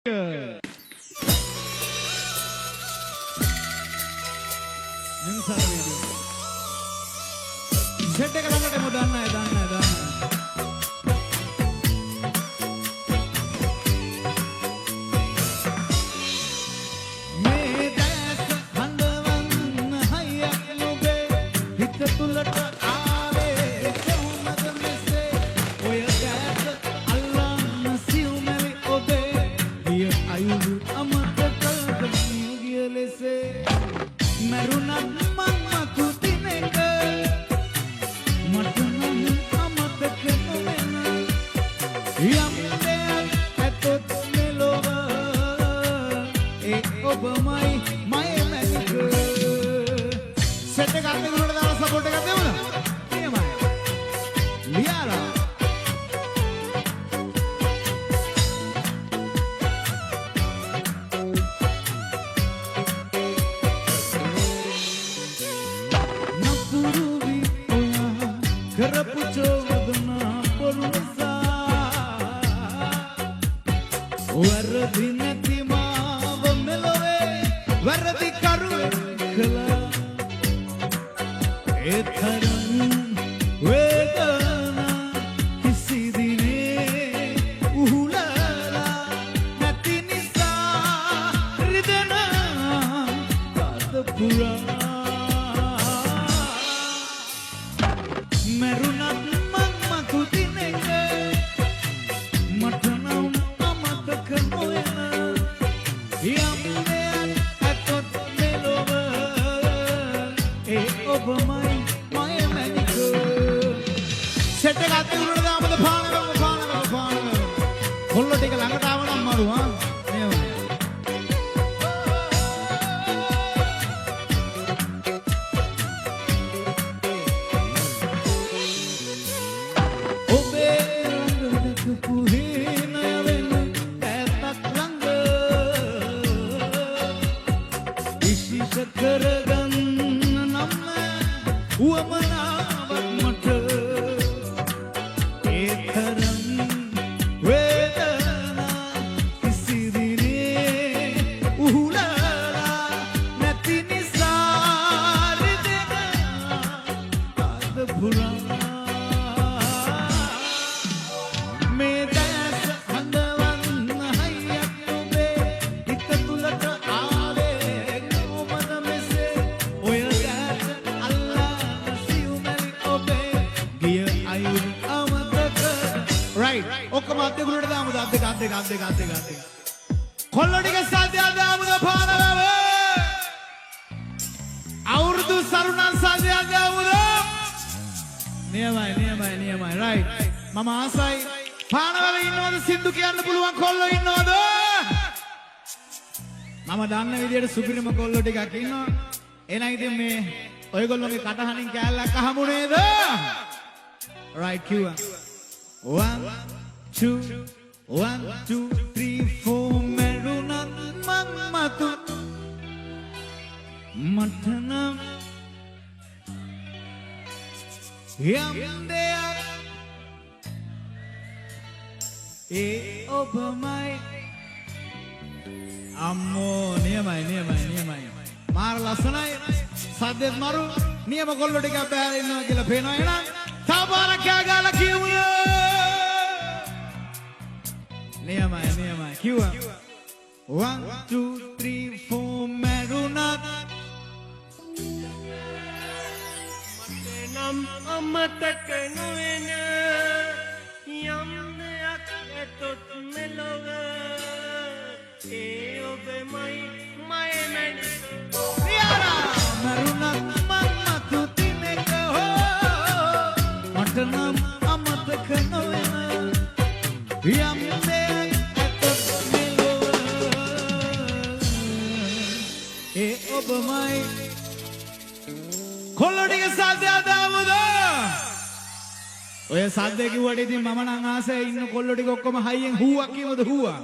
Set එක ළඟට එමු දන්නයි මේ දැස හඳවන්න හයියක් නොබේ හිත තුලට ආවේ කොහොමද මෙසේ ඔය දැස අල්ලන්න සිව්මැලි ඔබේ ගිය අයුරු අමතක ගිය ලෙසේ මරුණත් මං මතු දිනක ඔබමයි මයි මැනික සෙට් එක අත් දෙකට දාලා සපෝට් එකක් දෙමුද? එහෙමයි. ලියාලා නපුරු වී ඔයා කරපු චෝදනා පොරු නිසා වරදි නැති वरदी करू कला ए थरम वेदना किसी दिने उहुला नती निसा रिदना काद पुरा मरुनत मन मතු දිනක මටනම් අමතක නොයන ඔබමයි මය මැනික සෙට් එක අත් උඩට දාමුද පාන කොල්ල ටික ළඟට ආව නම් මරු ඔබේ ළඟට පුහින වෙන ඇතක් ළඟ විශේෂ කරගන්න වමනාවක් මට ඒ තරම් වේදනා කිසි දිනේ උහුලලා නැති නිසා රිදෙනා කාද පුරා මේ දැස හඳවන්න හයියක් ඔබේ හිත තුලට ආවේ කොහොමද මෙසේ ඔය දැස ඔක්කොම අත් දෙකට දාමුද අත් දෙක කොල්ල ටික සද්දයක් දාමුද පානවව අවුරුදු සරුණන් සද්දයක් දාමුද නියමයි රයිට් මම ආසයි පානවල ඉන්නවද සින්දු කියන්න පුළුවන් කොල්ලෝ ඉන්නවද මම දන්න විදියට සුපිරිම කොල්ලෝ ටිකක් ඉන්නවා එහෙනම් ඉතින් මේ ඔයගොල්ලෝගේ කටහනින් කෑල්ලක් අහමු නේද රයිට් කිව්වා 1 2 1 2 3 4 මරුණත් මං මතු මටනම් යම් දෙයක් ඒ ඔබමයි අම්මෝ නියමයි මාර ලස්සනයි සද්දෙත් මරු නියම කොල්ලෝ ටිකක් බෑලා ඉන්නවා කියලා පේනවා එහෙනම් තාපාරක් ගාලා කියමු නියමයි කිව්වා 1 2 3 4 මරුණත් මටනම් අමතක නොවන යම් දෙයක් ඇතොත් මෙලොව ඒ ඔබමයි මය මැනික මරුණත් මං මතු දිනක මටනම් අමතක නොවන යම් ඒ ඔබමයි කොල්ලෝ ටික සද්දයක් දාමුද ඔය සද්ද කිව්වට ඉතින් මම නම් ආසයි ඉන්න කොල්ලෝ ටික ඔක්කොම හයියෙන් හූවක් කියමුද හූවා